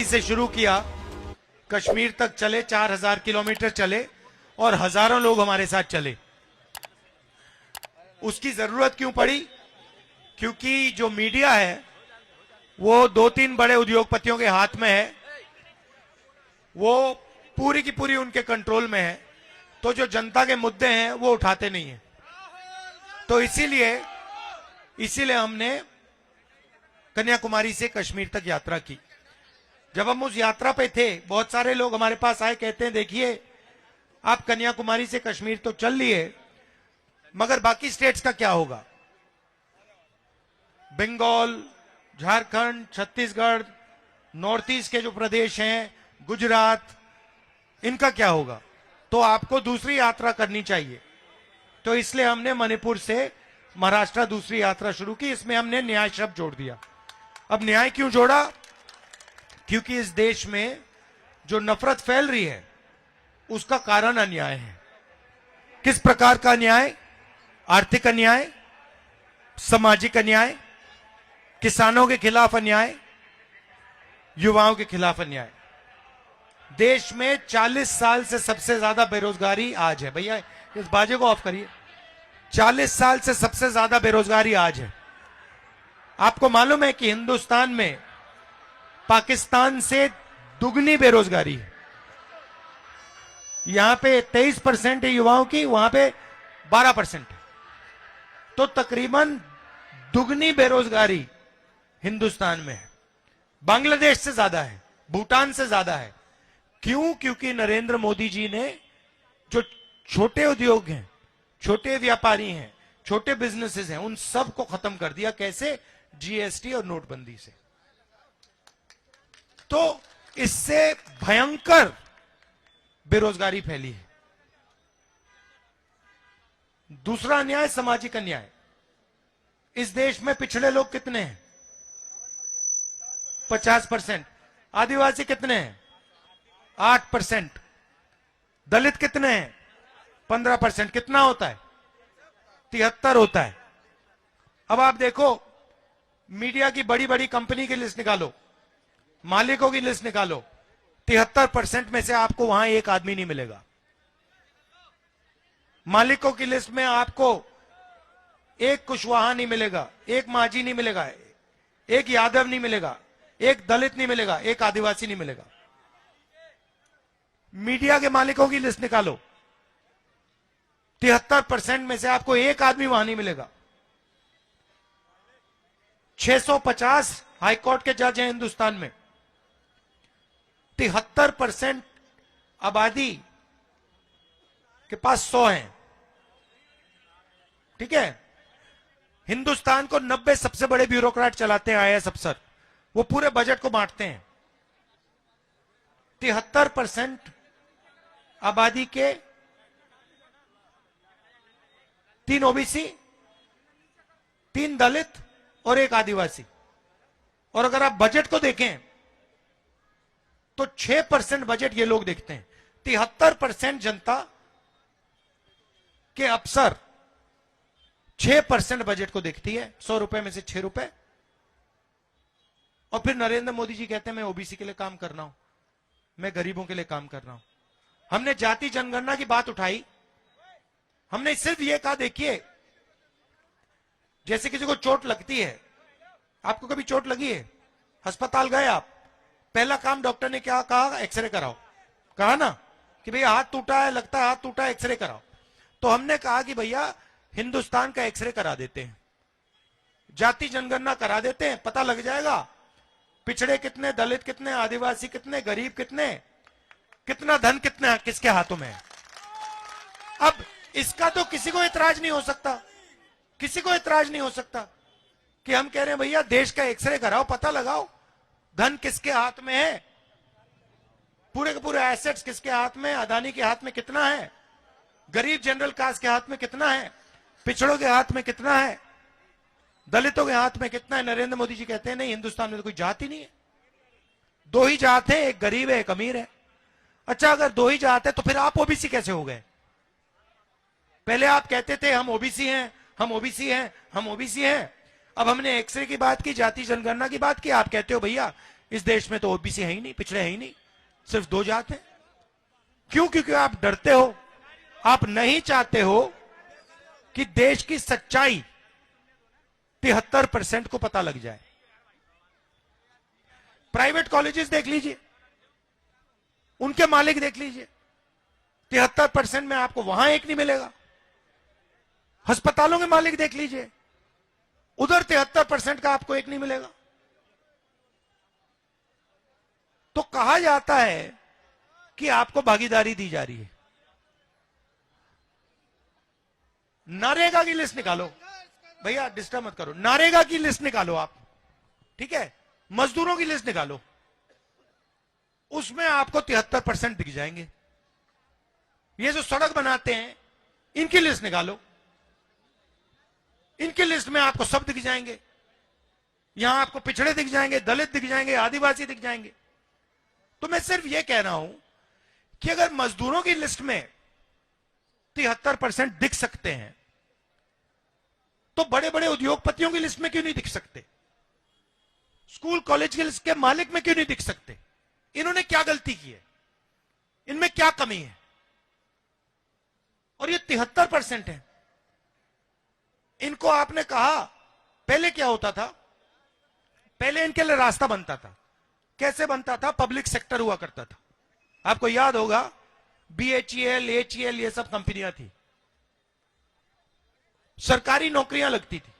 से शुरू किया, कश्मीर तक चले, 4000 किलोमीटर चले और हजारों लोग हमारे साथ चले। उसकी जरूरत क्यों पड़ी? क्योंकि जो मीडिया है वो 2-3 बड़े उद्योगपतियों के हाथ में है, वो पूरी की पूरी उनके कंट्रोल में है, तो जो जनता के मुद्दे हैं वो उठाते नहीं है। तो इसीलिए हमने कन्याकुमारी से कश्मीर तक यात्रा की। जब हम उस यात्रा पे थे, बहुत सारे लोग हमारे पास आए, कहते हैं देखिए आप कन्याकुमारी से कश्मीर तो चल लिए, मगर बाकी स्टेट्स का क्या होगा? बंगाल, झारखंड, छत्तीसगढ़, नॉर्थ ईस्ट के जो प्रदेश हैं, गुजरात, इनका क्या होगा? तो आपको दूसरी यात्रा करनी चाहिए। तो इसलिए हमने मणिपुर से महाराष्ट्र दूसरी यात्रा शुरू की। इसमें हमने न्याय शब्द जोड़ दिया। अब न्याय क्यों जोड़ा? क्योंकि इस देश में जो नफरत फैल रही है उसका कारण अन्याय है। किस प्रकार का अन्याय? आर्थिक अन्याय, सामाजिक अन्याय, किसानों के खिलाफ अन्याय, युवाओं के खिलाफ अन्याय। देश में 40 साल से सबसे ज्यादा बेरोजगारी आज है। भैया इस बाजे को ऑफ करिए। 40 साल से सबसे ज्यादा बेरोजगारी आज है। आपको मालूम है कि हिंदुस्तान में पाकिस्तान से दुगनी बेरोजगारी है। यहां पे 23% है युवाओं की, वहां पे 12% है। तो तकरीबन दुगनी बेरोजगारी हिंदुस्तान में है। बांग्लादेश से ज्यादा है, भूटान से ज्यादा है। क्यों? क्योंकि नरेंद्र मोदी जी ने जो छोटे उद्योग हैं, छोटे व्यापारी हैं, छोटे बिजनेसेस हैं, उन सब को खत्म कर दिया। कैसे? जीएसटी और नोटबंदी से। तो इससे भयंकर बेरोजगारी फैली है। दूसरा अन्याय, सामाजिक अन्याय। इस देश में पिछड़े लोग कितने हैं? 50%। आदिवासी कितने हैं? 8%। दलित कितने हैं? 15%। कितना होता है? 73 होता है। अब आप देखो, मीडिया की बड़ी बड़ी कंपनी की लिस्ट निकालो, मालिकों की लिस्ट निकालो, 73% में से आपको वहां एक आदमी नहीं मिलेगा। मालिकों की लिस्ट में आपको एक कुशवाहा नहीं मिलेगा, एक माझी नहीं मिलेगा, एक यादव नहीं मिलेगा, एक दलित नहीं मिलेगा, एक आदिवासी नहीं मिलेगा। मीडिया के मालिकों की लिस्ट निकालो, 73% में से आपको एक आदमी वहां नहीं मिलेगा। 650 हाईकोर्ट के जज हैं हिंदुस्तान में। 73% आबादी के पास 100 हैं। ठीक है? हिंदुस्तान को 90 सबसे बड़े ब्यूरोक्रेट चलाते हैं, आईएएस अफसर। वो पूरे बजट को बांटते हैं। 73% आबादी के 3 ओबीसी, 3 दलित और 1 आदिवासी। और अगर आप बजट को देखें तो 6% बजट ये लोग देखते हैं। 73% जनता के अफसर 6% बजट को देखती है, 100 रुपए में से 6 रुपए। और फिर नरेंद्र मोदी जी कहते हैं मैं ओबीसी के लिए काम कर रहा हूं, मैं गरीबों के लिए काम कर रहा हूं। हमने जाति जनगणना की बात उठाई। हमने सिर्फ ये कहा, देखिए जैसे किसी को चोट लगती है, आपको कभी चोट लगी है, अस्पताल गए आप, पहला काम डॉक्टर ने क्या कहा? एक्सरे कराओ। कहा ना कि भैया हाथ टूटा है, लगता है हाथ टूटा है, एक्सरे कराओ। तो हमने कहा कि भैया हिंदुस्तान का एक्सरे करा देते हैं, जाति जनगणना करा देते हैं, पता लग जाएगा पिछड़े कितने, दलित कितने, आदिवासी कितने, गरीब कितने, कितना धन कितना किसके हाथों में है। अब इसका तो किसी को एतराज नहीं हो सकता, किसी को एतराज नहीं हो सकता कि हम कह रहे हैं भैया देश का एक्सरे कराओ, पता लगाओ धन किसके हाथ में है, पूरे के पूरे एसेट्स किसके हाथ में, अदानी के हाथ में कितना है, गरीब जनरल कास्ट के हाथ में कितना है, पिछड़ों के हाथ में कितना है, दलितों के हाथ में कितना है। नरेंद्र मोदी जी कहते हैं नहीं, हिंदुस्तान में तो कोई जात ही नहीं है, 2 ही जात है, एक गरीब है, एक अमीर है। अच्छा, अगर 2 ही जात है तो फिर आप ओबीसी कैसे हो गए? पहले आप कहते थे हम ओबीसी हैं, हम ओबीसी हैं, हम ओबीसी हैं। अब हमने एक्सरे की बात की, जाति जनगणना की बात की, आप कहते हो भैया इस देश में तो ओबीसी है ही नहीं, पिछड़े है ही नहीं, सिर्फ 2 जात हैं। क्यों? क्योंकि आप डरते हो, आप नहीं चाहते हो कि देश की सच्चाई 73% को पता लग जाए। प्राइवेट कॉलेजेस देख लीजिए, उनके मालिक देख लीजिए, 73% में आपको वहां एक नहीं मिलेगा। अस्पतालों के मालिक देख लीजिए, उधर 73% का आपको एक नहीं मिलेगा। तो कहा जाता है कि आपको भागीदारी दी जा रही है। नरेगा की लिस्ट निकालो भैया, डिस्टर्ब मत करो, नरेगा की लिस्ट निकालो आप, ठीक है, मजदूरों की लिस्ट निकालो, उसमें आपको 73% दिख जाएंगे। ये जो सड़क बनाते हैं इनकी लिस्ट निकालो, इनकी लिस्ट में आपको सब दिख जाएंगे। यहां आपको पिछड़े दिख जाएंगे, दलित दिख जाएंगे, आदिवासी दिख जाएंगे। तो मैं सिर्फ यह कह रहा हूं कि अगर मजदूरों की लिस्ट में 73% दिख सकते हैं तो बड़े बड़े उद्योगपतियों की लिस्ट में क्यों नहीं दिख सकते? स्कूल कॉलेज की लिस्ट के मालिक में क्यों नहीं दिख सकते? इन्होंने क्या गलती की है? इनमें क्या कमी है? और ये 73% है। इनको आपने कहा, पहले क्या होता था? पहले इनके लिए रास्ता बनता था। कैसे बनता था? पब्लिक सेक्टर हुआ करता था। आपको याद होगा BHEL, HEL ये सब कंपनियां थी, सरकारी नौकरियां लगती थी,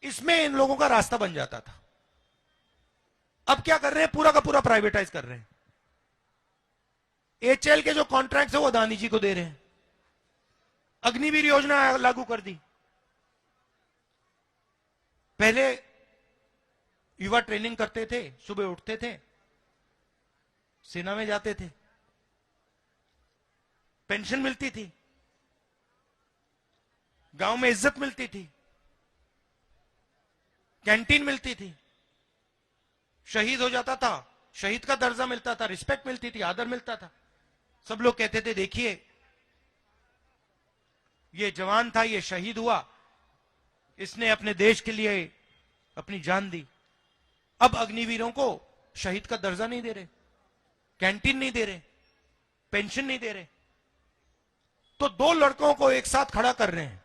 इसमें इन लोगों का रास्ता बन जाता था। अब क्या कर रहे हैं? पूरा का पूरा प्राइवेटाइज कर रहे हैं। HL के जो कॉन्ट्रैक्ट है वो अदानी जी को दे रहे हैं। अग्निवीर योजना लागू कर दी। पहले युवा ट्रेनिंग करते थे, सुबह उठते थे, सेना में जाते थे, पेंशन मिलती थी, गांव में इज्जत मिलती थी, कैंटीन मिलती थी, शहीद हो जाता था, शहीद का दर्जा मिलता था, रिस्पेक्ट मिलती थी, आदर मिलता था। सब लोग कहते थे देखिए ये जवान था, ये शहीद हुआ, इसने अपने देश के लिए अपनी जान दी। अब अग्निवीरों को शहीद का दर्जा नहीं दे रहे, कैंटीन नहीं दे रहे, पेंशन नहीं दे रहे। तो 2 लड़कों को एक साथ खड़ा कर रहे हैं।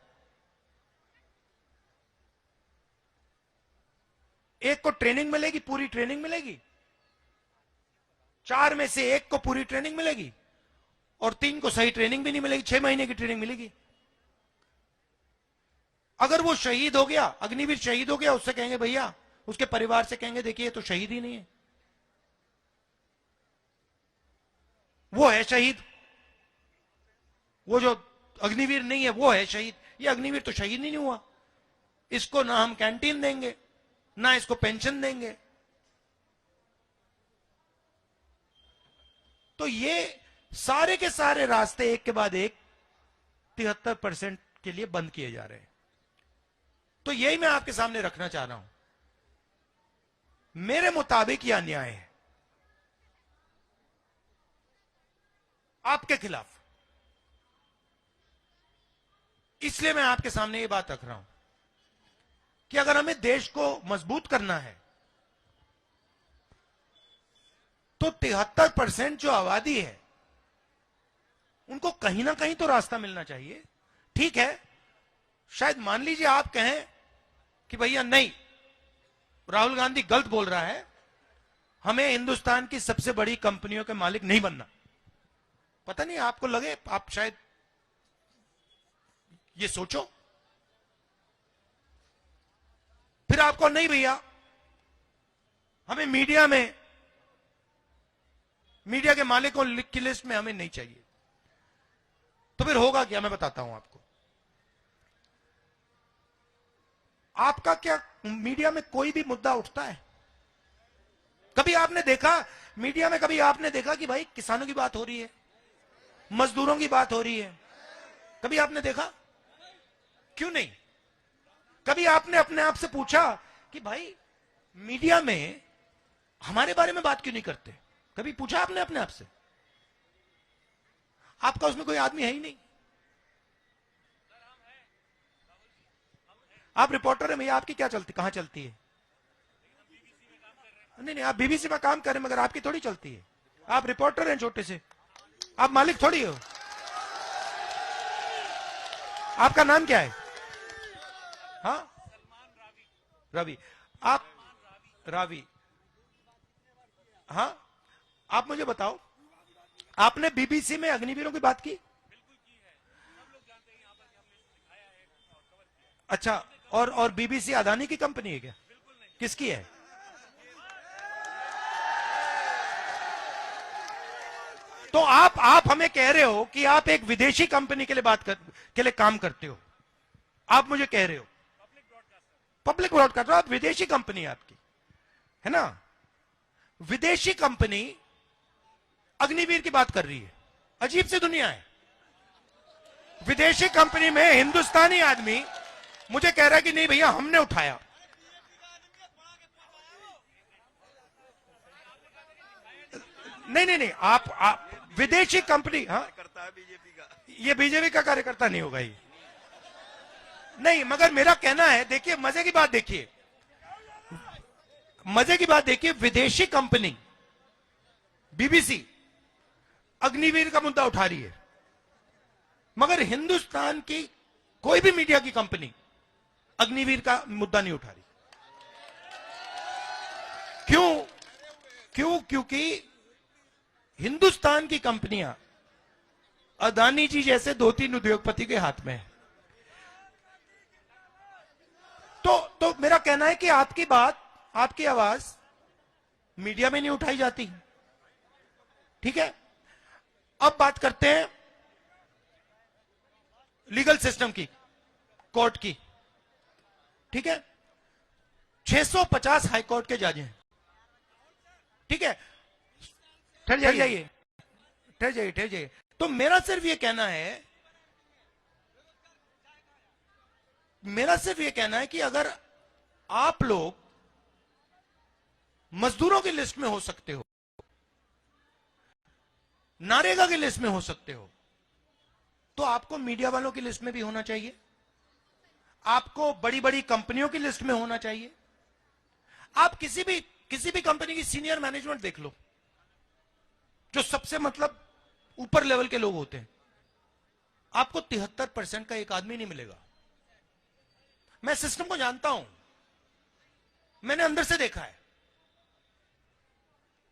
एक को ट्रेनिंग मिलेगी, पूरी ट्रेनिंग मिलेगी, 4 में से एक को पूरी ट्रेनिंग मिलेगी और 3 को सही ट्रेनिंग भी नहीं मिलेगी, 6 महीने की ट्रेनिंग मिलेगी। अगर वो शहीद हो गया, अग्निवीर शहीद हो गया, उससे कहेंगे भैया, उसके परिवार से कहेंगे देखिए तो शहीद ही नहीं है, वो है शहीद, वो जो अग्निवीर नहीं है वो है शहीद। ये अग्निवीर तो शहीद ही नहीं हुआ, इसको ना हम कैंटीन देंगे, ना इसको पेंशन देंगे। तो ये सारे के सारे रास्ते एक के बाद एक 73% के लिए बंद किए जा रहे हैं। तो यही मैं आपके सामने रखना चाह रहा हूं। मेरे मुताबिक यह अन्याय है, आपके खिलाफ। इसलिए मैं आपके सामने ये बात रख रहा हूं कि अगर हमें देश को मजबूत करना है तो 73% जो आबादी है उनको कहीं ना कहीं तो रास्ता मिलना चाहिए। ठीक है, शायद मान लीजिए आप कहें कि भैया नहीं, राहुल गांधी गलत बोल रहा है, हमें हिंदुस्तान की सबसे बड़ी कंपनियों के मालिक नहीं बनना। पता नहीं आपको लगे, आप शायद ये सोचो, फिर आपको नहीं भैया हमें मीडिया के मालिकों की लिस्ट में हमें नहीं चाहिए। तो फिर होगा क्या, मैं बताता हूं आपको। आपका क्या मीडिया में कोई भी मुद्दा उठता है? कभी आपने देखा मीडिया में, कभी आपने देखा कि भाई किसानों की बात हो रही है, मजदूरों की बात हो रही है? कभी आपने देखा? क्यों नहीं? कभी आपने अपने आप से पूछा कि भाई मीडिया में हमारे बारे में बात क्यों नहीं करते? कभी पूछा आपने अपने आप से? आपका उसमें कोई आदमी है ही नहीं। आप रिपोर्टर है भैया, आपकी क्या चलती, कहां चलती है? नहीं नहीं, आप बीबीसी में काम करें मगर आपकी थोड़ी चलती है। आप रिपोर्टर हैं छोटे से, आप मालिक थोड़ी हो। आपका नाम क्या है? हाँ, रवि। आप रावी, हाँ, आप मुझे बताओ, आपने बीबीसी में अग्निवीरों की बात की? अच्छा, और बीबीसी अदानी की कंपनी है क्या? किसकी है? तो आप हमें कह रहे हो कि आप एक विदेशी कंपनी के लिए के लिए काम करते हो। आप मुझे कह रहे हो पब्लिक ब्रॉडकास्टर, आप विदेशी कंपनी है आपकी, है ना? विदेशी कंपनी अग्निवीर की बात कर रही है। अजीब सी दुनिया है। विदेशी कंपनी में हिंदुस्तानी आदमी मुझे कह रहा है कि नहीं भैया हमने उठाया। नहीं नहीं नहीं, आप विदेशी कंपनी, हाँ, करता है बीजेपी का। ये बीजेपी का कार्यकर्ता नहीं होगा ये। नहीं, मगर मेरा कहना है, देखिए मजे की बात देखिए, मजे की बात देखिए, विदेशी कंपनी बीबीसी अग्निवीर का मुद्दा उठा रही है, मगर हिंदुस्तान की कोई भी मीडिया की कंपनी अग्निवीर का मुद्दा नहीं उठा रही। क्यों? क्योंकि हिंदुस्तान की कंपनियां अदानी जी जैसे 2-3 उद्योगपति के हाथ में है। तो मेरा कहना है कि आपकी बात, आपकी आवाज मीडिया में नहीं उठाई जाती। ठीक है, अब बात करते हैं लीगल सिस्टम की, कोर्ट की। ठीक है, 650 हाईकोर्ट के जज हैं। ठीक है, ठहर जाइए, ठहर जाइए, ठहर जाइए। तो मेरा सिर्फ ये कहना है, मेरा सिर्फ ये कहना है कि अगर आप लोग मजदूरों की लिस्ट में हो सकते हो, नारेगा की लिस्ट में हो सकते हो, तो आपको मीडिया वालों की लिस्ट में भी होना चाहिए, आपको बड़ी बड़ी कंपनियों की लिस्ट में होना चाहिए। आप किसी भी कंपनी की सीनियर मैनेजमेंट देख लो, जो सबसे मतलब ऊपर लेवल के लोग होते हैं, आपको 73% का एक आदमी नहीं मिलेगा। मैं सिस्टम को जानता हूं, मैंने अंदर से देखा है,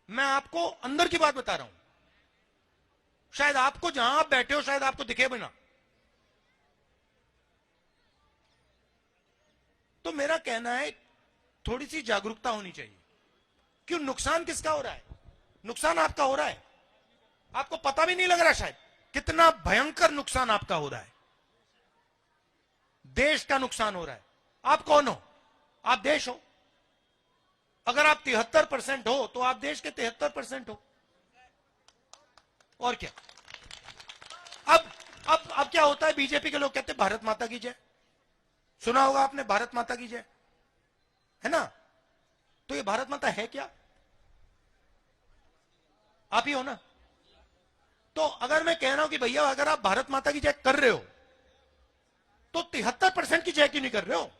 मैं आपको अंदर की बात बता रहा हूं। शायद आपको, जहां आप बैठे हो, शायद आपको दिखे भी ना। तो मेरा कहना है थोड़ी सी जागरूकता होनी चाहिए। क्यों? नुकसान किसका हो रहा है? नुकसान आपका हो रहा है, आपको पता भी नहीं लग रहा शायद कितना भयंकर नुकसान आपका हो रहा है। देश का नुकसान हो रहा है। आप कौन हो? आप देश हो। अगर आप 73% हो तो आप देश के 73% हो, और क्या? अब क्या होता है, बीजेपी के लोग कहते हैं भारत माता की जय। सुना होगा आपने, भारत माता की जय, है ना? तो ये भारत माता है क्या? आप ही हो ना? तो अगर मैं कह रहा हूं कि भैया अगर आप भारत माता की जय कर रहे हो तो 73% की जय क्यों नहीं कर रहे हो?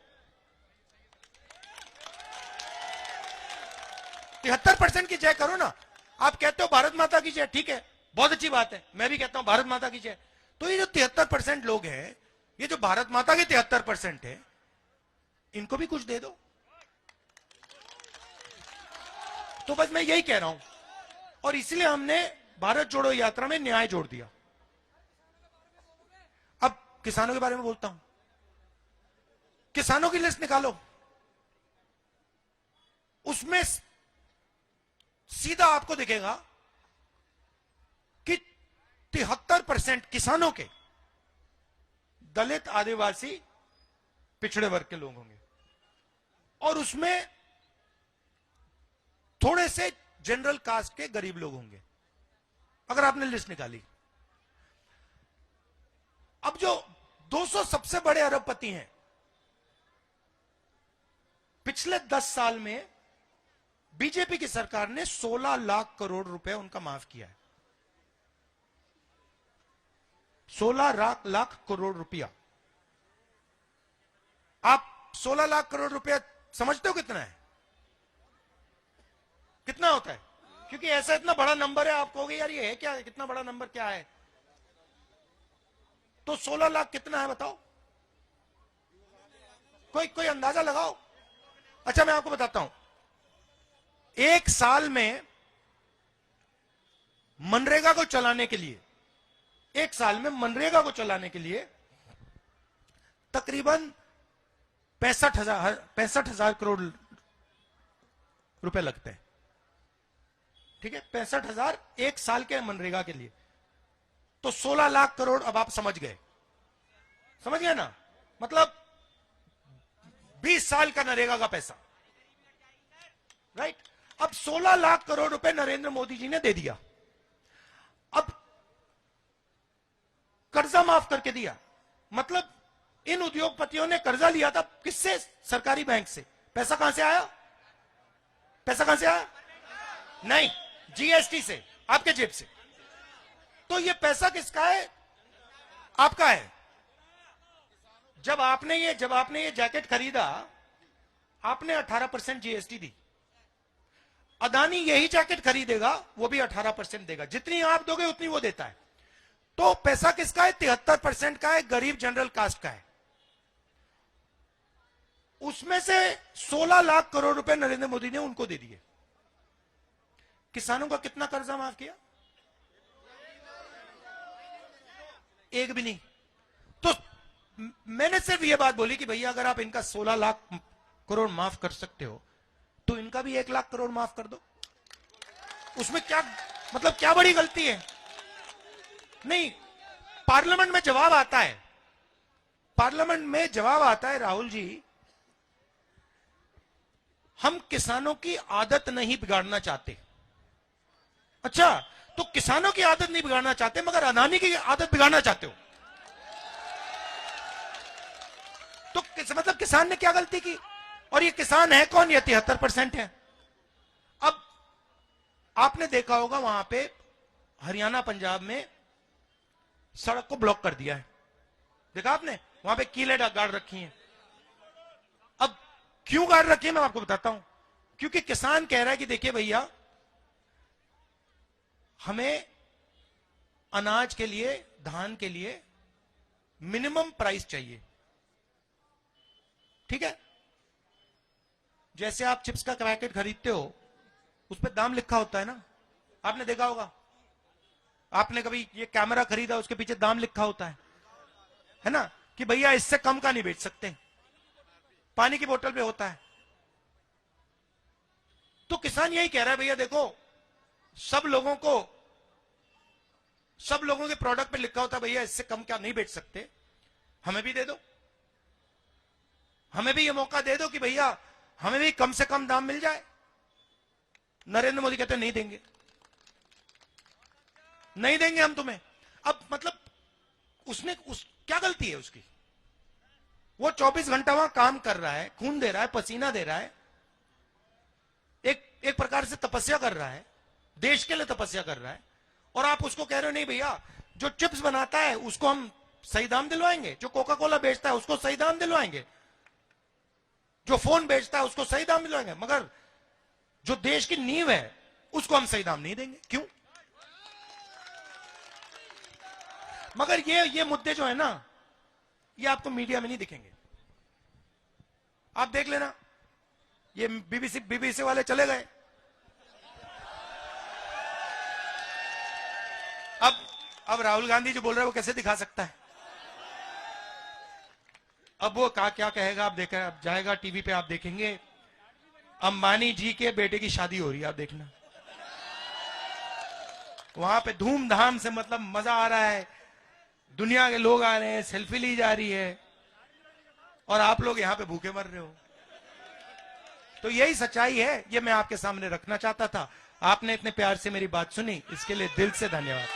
73% की जय करो ना। आप कहते हो भारत माता की जय, ठीक है, बहुत अच्छी बात है, मैं भी कहता हूं भारत माता की जय। तो ये जो 73% लोग हैं, ये जो भारत माता के 73% है, इनको भी कुछ दे दो। तो बस मैं यही कह रहा हूं, और इसलिए हमने भारत जोड़ो यात्रा में न्याय जोड़ दिया। अब किसानों के बारे में बोलता हूं। किसानों की लिस्ट निकालो, उसमें सीधा आपको दिखेगा कि 73% किसानों के दलित, आदिवासी, पिछड़े वर्ग के लोग होंगे, और उसमें थोड़े से जनरल कास्ट के गरीब लोग होंगे, अगर आपने लिस्ट निकाली। अब जो 200 सबसे बड़े अरबपति हैं, पिछले 10 साल में बीजेपी की सरकार ने 16 लाख करोड़ रुपए उनका माफ किया है। 16 लाख करोड़ रुपया। आप 16 लाख करोड़ रुपया समझते हो कितना है? कितना होता है? क्योंकि ऐसा इतना बड़ा नंबर है, आप कहोगे यार ये है क्या, कितना बड़ा नंबर क्या है? तो 16 लाख कितना है बताओ? कोई कोई अंदाजा लगाओ। अच्छा मैं आपको बताता हूं, एक साल में मनरेगा को चलाने के लिए, एक साल में मनरेगा को चलाने के लिए तकरीबन 65,000 करोड़ रुपए लगते हैं। ठीक है, 65,000 एक साल के मनरेगा के लिए, तो 16 लाख करोड़। अब आप समझ गए, समझ गए ना? मतलब 20 साल का नरेगा का पैसा, राइट? अब 16 लाख करोड़ रुपए नरेंद्र मोदी जी ने दे दिया। अब कर्जा माफ करके दिया, मतलब इन उद्योगपतियों ने कर्जा लिया था किससे? सरकारी बैंक से। पैसा कहां से आया? पैसा कहां से आया? नहीं, जीएसटी से, आपके जेब से। तो ये पैसा किसका है? आपका है। जब आपने ये जैकेट खरीदा, आपने 18% जीएसटी दी। अदानी यही जैकेट खरीदेगा, वो भी 18% देगा। जितनी आप दोगे उतनी वो देता है। तो पैसा किसका है? 73% का है, गरीब जनरल कास्ट का है। उसमें से 16 लाख करोड़ रुपए नरेंद्र मोदी ने उनको दे दिए। किसानों का कितना कर्जा माफ किया? एक भी नहीं। तो मैंने सिर्फ ये बात बोली कि भैया अगर आप इनका 16 लाख करोड़ माफ कर सकते हो तो इनका भी 1 लाख करोड़ माफ कर दो। उसमें क्या मतलब, क्या बड़ी गलती है? नहीं, पार्लियामेंट में जवाब आता है, पार्लियामेंट में जवाब आता है राहुल जी, हम किसानों की आदत नहीं बिगाड़ना चाहते। अच्छा, तो किसानों की आदत नहीं बिगाड़ना चाहते मगर अदानी की आदत बिगाड़ना चाहते हो। तो मतलब किसान ने क्या गलती की? और ये किसान है कौन? ये 73% है। अब आपने देखा होगा वहां पे हरियाणा पंजाब में सड़क को ब्लॉक कर दिया है, देखा आपने? वहां पे कीलें गाड़ रखी हैं। अब क्यों गाड़ रखी है मैं आपको बताता हूं। क्योंकि किसान कह रहा है कि देखिए भैया, हमें अनाज के लिए, धान के लिए मिनिमम प्राइस चाहिए। ठीक है, जैसे आप चिप्स का पैकेट खरीदते हो, उस पर दाम लिखा होता है ना, आपने देखा होगा। आपने कभी ये कैमरा खरीदा, उसके पीछे दाम लिखा होता है ना, कि भैया इससे कम का नहीं बेच सकते। पानी की बोतल पे होता है। तो किसान यही कह रहा है, भैया देखो, सब लोगों के प्रोडक्ट पे लिखा होता है भैया इससे कम क्या नहीं बेच सकते, हमें भी दे दो, हमें भी ये मौका दे दो कि भैया हमें भी कम से कम दाम मिल जाए। नरेंद्र मोदी कहते नहीं देंगे, नहीं देंगे हम तुम्हें। अब मतलब क्या गलती है उसकी? वो 24 घंटा वहां काम कर रहा है, खून दे रहा है, पसीना दे रहा है, एक प्रकार से तपस्या कर रहा है, देश के लिए तपस्या कर रहा है। और आप उसको कह रहे हो नहीं भैया, जो चिप्स बनाता है उसको हम सही दाम दिलवाएंगे, जो कोका कोला बेचता है उसको सही दाम दिलवाएंगे, जो फोन बेचता है उसको सही दाम दिलवाएंगे, मगर जो देश की नींव है उसको हम सही दाम नहीं देंगे। क्यों? मगर ये मुद्दे जो है ना, ये आपको मीडिया में नहीं दिखेंगे। आप देख लेना, ये बीबीसी वाले चले गए। अब राहुल गांधी जो बोल रहा है वो कैसे दिखा सकता है? अब वो क्या कहेगा? आप देखा, अब जाएगा टीवी पे, आप देखेंगे अंबानी जी के बेटे की शादी हो रही है, आप देखना वहां पे धूमधाम से, मतलब मजा आ रहा है, दुनिया के लोग आ रहे हैं, सेल्फी ली जा रही है, और आप लोग यहां पे भूखे मर रहे हो। तो यही सच्चाई है, ये मैं आपके सामने रखना चाहता था। आपने इतने प्यार से मेरी बात सुनी, इसके लिए दिल से धन्यवाद।